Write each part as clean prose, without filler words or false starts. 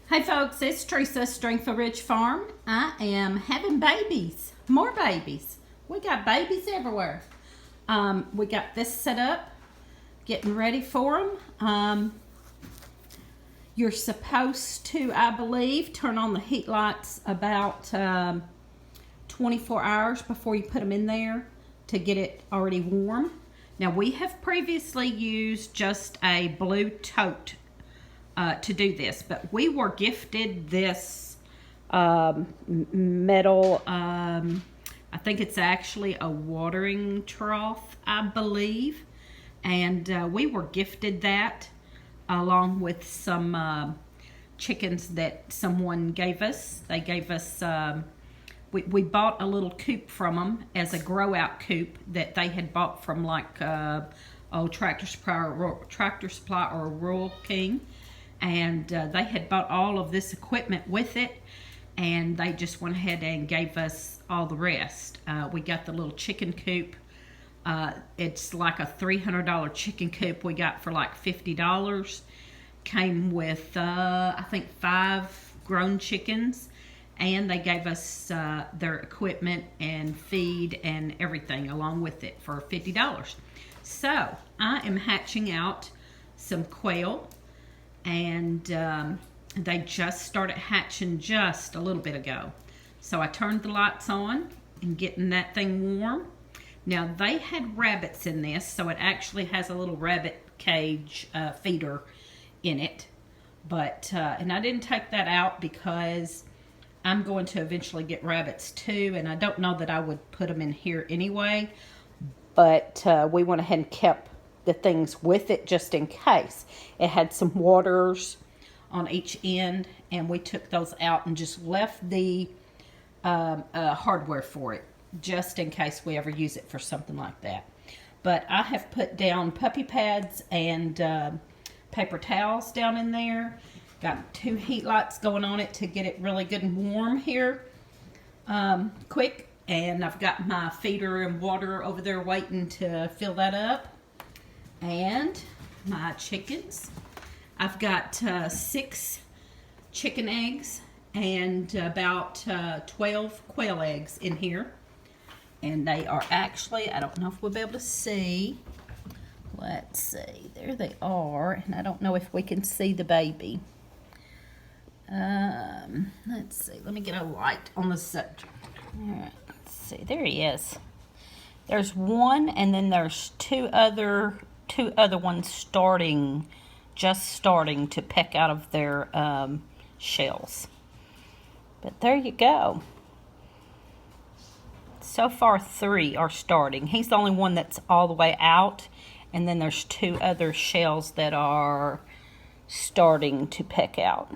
Hey folks, it's Teresa, Stringfield Ridge Farm. I am having babies, more babies. We got babies everywhere. We got this set up, getting ready for them. You're supposed to, I believe, turn on the heat lights about 24 hours before you put them in there to get it already warm. Now we have previously used just a blue tote to do this, but we were gifted this metal, I think it's actually a watering trough, I believe, and we were gifted that along with some chickens that someone gave us. They gave us, we bought a little coop from them as a grow out coop that they had bought from like Tractor Supply or Rural King. And they had bought all of this equipment with it, and they just went ahead and gave us all the rest. We got the little chicken coop. It's like a $300 chicken coop we got for like $50. Came with, I think, 5 grown chickens, and they gave us their equipment and feed and everything along with it for $50. So I am hatching out some quail. And they just started hatching just a little bit ago. So I turned the lights on and getting that thing warm. Now they had rabbits in this, so it actually has a little rabbit cage feeder in it. But, and I didn't take that out because I'm going to eventually get rabbits too, and I don't know that I would put them in here anyway. But we went ahead and kept the things with it just in case. It had some waters on each end, and we took those out and just left the hardware for it just in case we ever use it for something like that. But I have put down puppy pads and paper towels down in there. Got 2 heat lights going on it to get it really good and warm here quick. And I've got my feeder and water over there waiting to fill that up. And my chickens. I've got 6 chicken eggs and about 12 quail eggs in here. And they are actually, I don't know if we'll be able to see. Let's see, there they are. And I don't know if we can see the baby. Let's see, let me get a light on the subject. All right, let's see, there he is. There's one, and then there's two other ones just starting to peck out of their shells. But there you go. So far 3 are starting. He's the only one that's all the way out, and then there's 2 other shells that are starting to peck out.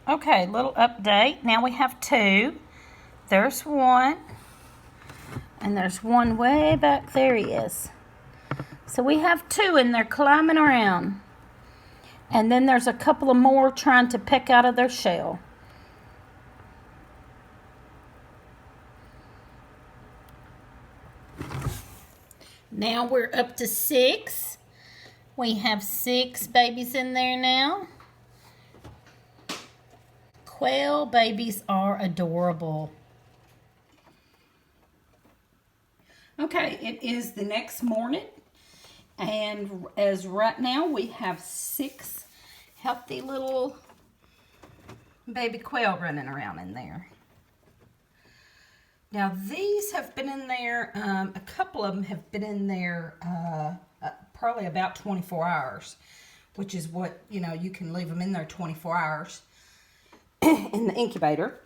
Okay, little update. Now we have 2. There's one. And there's one way back there he is. So we have 2 and they're climbing around. And then there's a couple of more trying to peck out of their shell. Now we're up to 6. We have 6 babies in there now. Quail babies are adorable. Okay, it is the next morning, and as right now we have 6 healthy little baby quail running around in there. Now these have been in there, a couple of them have been in there probably about 24 hours, which is what, you can leave them in there 24 hours in the incubator.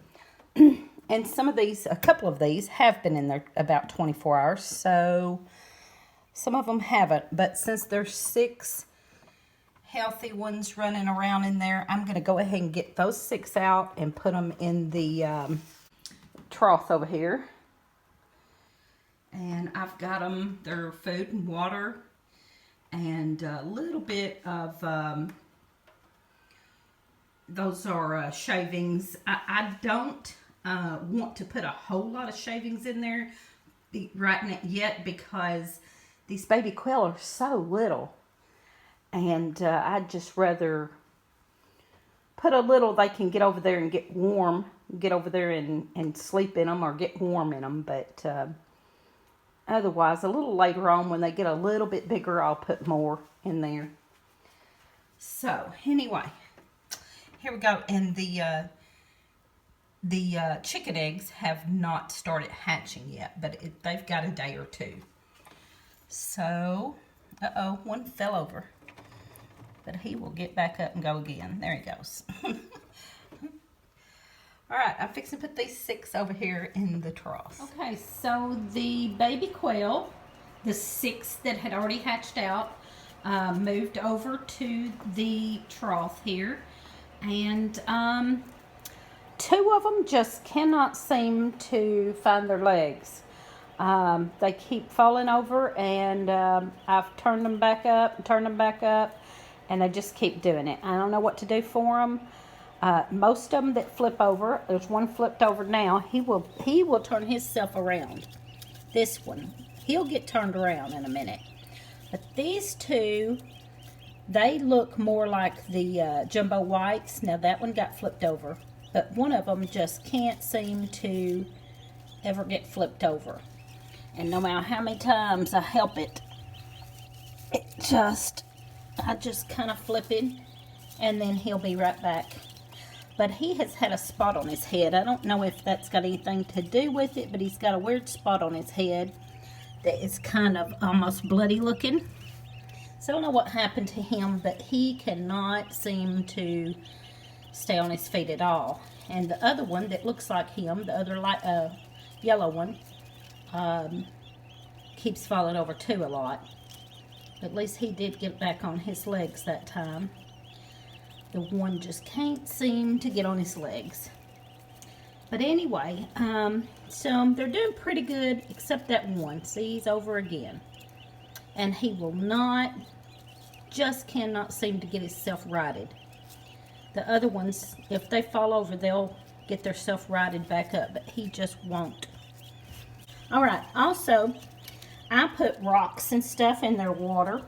And a couple of these have been in there about 24 hours, so some of them haven't. But since there's 6 healthy ones running around in there, I'm going to go ahead and get those 6 out and put them in the trough over here. And I've got them their food and water and a little bit of, those are shavings. I don't want to put a whole lot of shavings in there right now yet because these baby quail are so little. And I'd just rather put a little, they can get over there and get warm, get over there and sleep in them or get warm in them. But otherwise, a little later on when they get a little bit bigger, I'll put more in there. So anyway, here we go. And the chicken eggs have not started hatching yet, but they've got a day or two. So, uh-oh, one fell over. But he will get back up and go again. There he goes. All right, I'm fixing to put these 6 over here in the trough. Okay, so the baby quail, the 6 that had already hatched out, moved over to the trough here. And 2 of them just cannot seem to find their legs. They keep falling over, and I've turned them back up, and they just keep doing it. I don't know what to do for them. Most of them that flip over, there's one flipped over now. He will turn himself around. This one, he'll get turned around in a minute. But these 2, they look more like the jumbo whites. Now that one got flipped over, but one of them just can't seem to ever get flipped over. And no matter how many times I help it, I just kind of flip him, and then he'll be right back. But he has had a spot on his head. I don't know if that's got anything to do with it, but he's got a weird spot on his head that is kind of almost bloody looking. So I don't know what happened to him, but he cannot seem to stay on his feet at all. And the other one that looks like him, the other light yellow one, keeps falling over too a lot. At least he did get back on his legs that time. The one just can't seem to get on his legs. But anyway, so they're doing pretty good, except that one. See, he's over again. And he will not, just cannot seem to get himself righted. The other ones, if they fall over, they'll get themselves righted back up, but he just won't. All right, also, I put rocks and stuff in their water.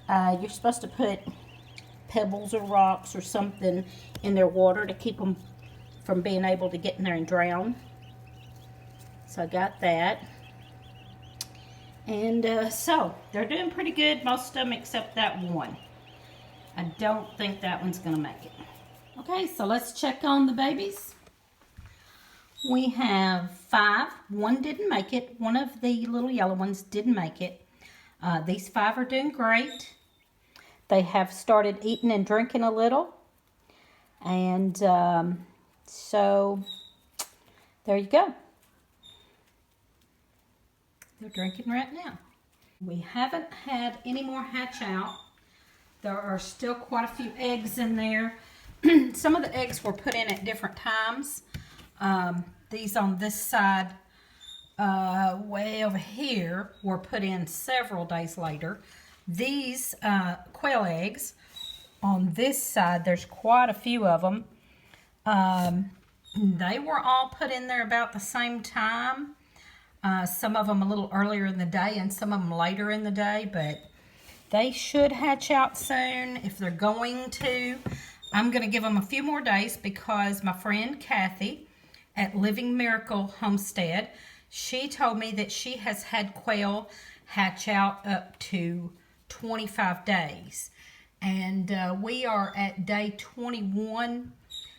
You're supposed to put pebbles or rocks or something in their water to keep them from being able to get in there and drown. So I got that. And so they're doing pretty good, most of them except that one. I don't think that one's going to make it. Okay, so let's check on the babies. We have 5. One didn't make it. One of the little yellow ones didn't make it. These 5 are doing great. They have started eating and drinking a little. And so there you go. They're drinking right now. We haven't had any more hatch out. There are still quite a few eggs in there. Some of the eggs were put in at different times. These on this side, way over here, were put in several days later. These quail eggs on this side, there's quite a few of them. They were all put in there about the same time. Some of them a little earlier in the day and some of them later in the day, but they should hatch out soon if they're going to. I'm going to give them a few more days because my friend Kathy at Living Miracle Homestead, she told me that she has had quail hatch out up to 25 days. And we are at day 21,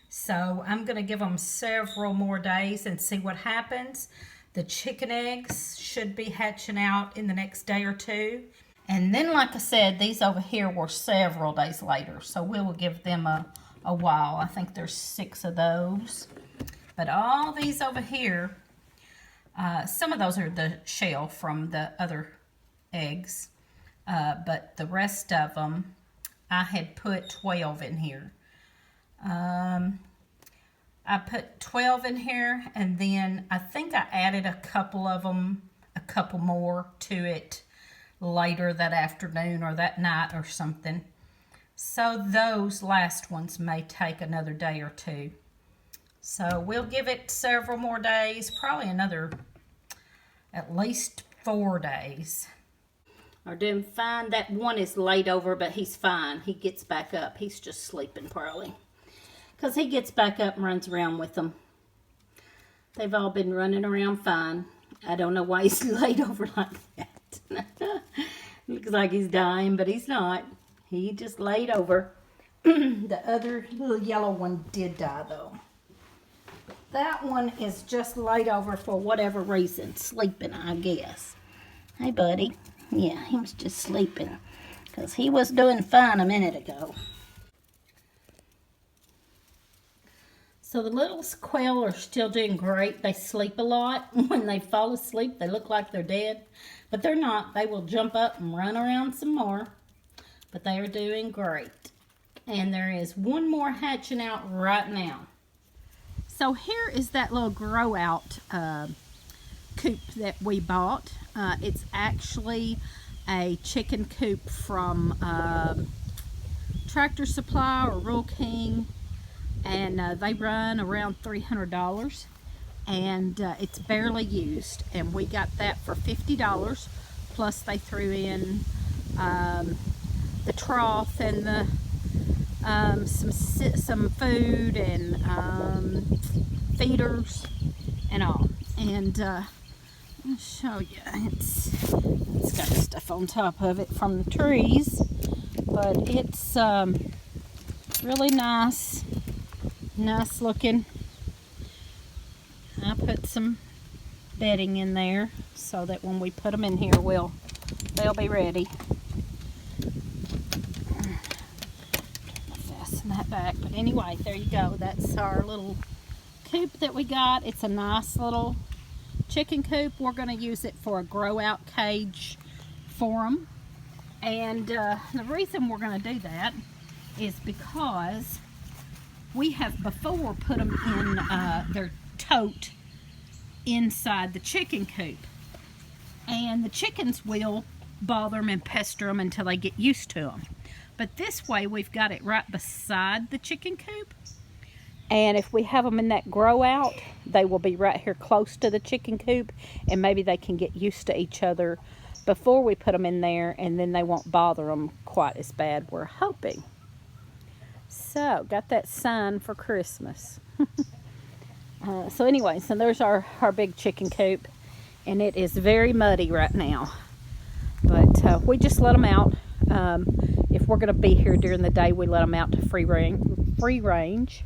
so I'm going to give them several more days and see what happens. The chicken eggs should be hatching out in the next day or two. And then, like I said, these over here were several days later, so we will give them a while. I think there's 6 of those. But all these over here, some of those are the shell from the other eggs, but the rest of them, I had put 12 in here. I put 12 in here, and then I think I added a couple of them, a couple more to it later that afternoon or that night or something. So those last ones may take another day or two. So we'll give it several more days, probably another at least 4 days. are doing fine. That one is laid over, but he's fine. He gets back up. He's just sleeping probably, because he gets back up and runs around with them. They've all been running around fine. I don't know why he's laid over like that. Looks like he's dying, but he's not. He just laid over. The other little yellow one did die, though. But that one is just laid over for whatever reason. Sleeping, I guess. Hey, buddy. Yeah, he was just sleeping, because he was doing fine a minute ago. So the little quail are still doing great. They sleep a lot. When they fall asleep, they look like they're dead. But they're not. They will jump up and run around some more. But they are doing great. And there is one more hatching out right now. So here is that little grow out coop that we bought. It's actually a chicken coop from Tractor Supply or Rural King. And they run around $300, and it's barely used, and we got that for $50, plus they threw in the trough and the some food and feeders and all. And I'll show you, it's got stuff on top of it from the trees, but it's really nice looking. I put some bedding in there so that when we put them in here, they'll be ready. Fasten that back. But anyway, there you go. That's our little coop that we got. It's a nice little chicken coop. We're going to use it for a grow out cage for them. And the reason we're going to do that is because we have before put them in their tote inside the chicken coop. And the chickens will bother them and pester them until they get used to them. But this way we've got it right beside the chicken coop. And if we have them in that grow out, they will be right here close to the chicken coop. And maybe they can get used to each other before we put them in there. And then they won't bother them quite as bad, we're hoping. So, got that sign for Christmas. So anyway, so there's our big chicken coop. And it is very muddy right now. But we just let them out. If we're going to be here during the day, we let them out to free range.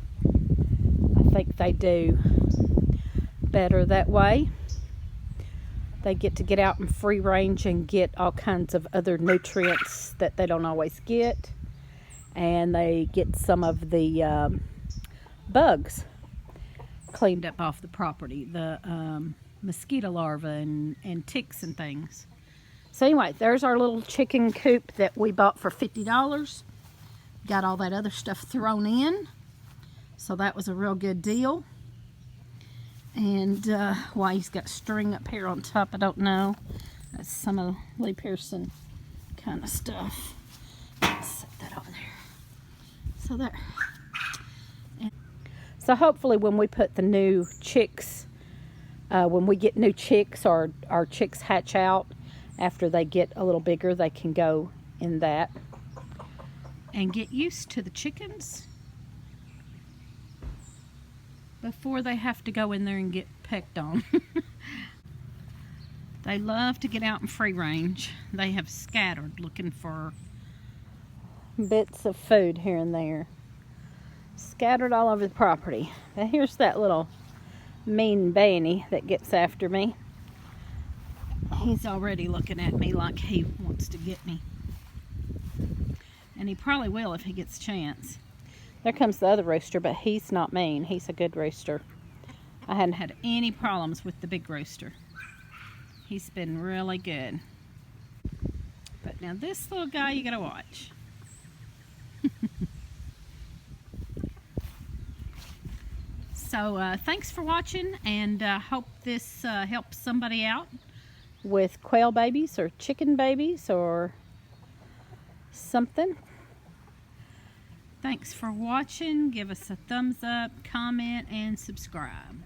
I think they do better that way. They get out in free range and get all kinds of other nutrients that they don't always get. And they get some of the bugs cleaned up off the property, the mosquito larvae and ticks and things. So anyway, there's our little chicken coop that we bought for $50. Got all that other stuff thrown in, so that was a real good deal. And why he's got string up here on top, I don't know. That's some of Lee Pearson kind of stuff. Let's set that over there. So there. And so hopefully when we put the new chicks, when we get new chicks or our chicks hatch out, after they get a little bigger, they can go in that and get used to the chickens before they have to go in there and get pecked on. They love to get out in free range. They have scattered looking for bits of food here and there. Scattered all over the property. Now here's that little mean Banny that gets after me. He's already looking at me like he wants to get me. And he probably will if he gets a chance. There comes the other rooster, but he's not mean. He's a good rooster. I hadn't had any problems with the big rooster. He's been really good. But now this little guy you gotta watch. So thanks for watching, and hope this helps somebody out with quail babies or chicken babies or something. Thanks for watching. Give us a thumbs up, comment, and subscribe.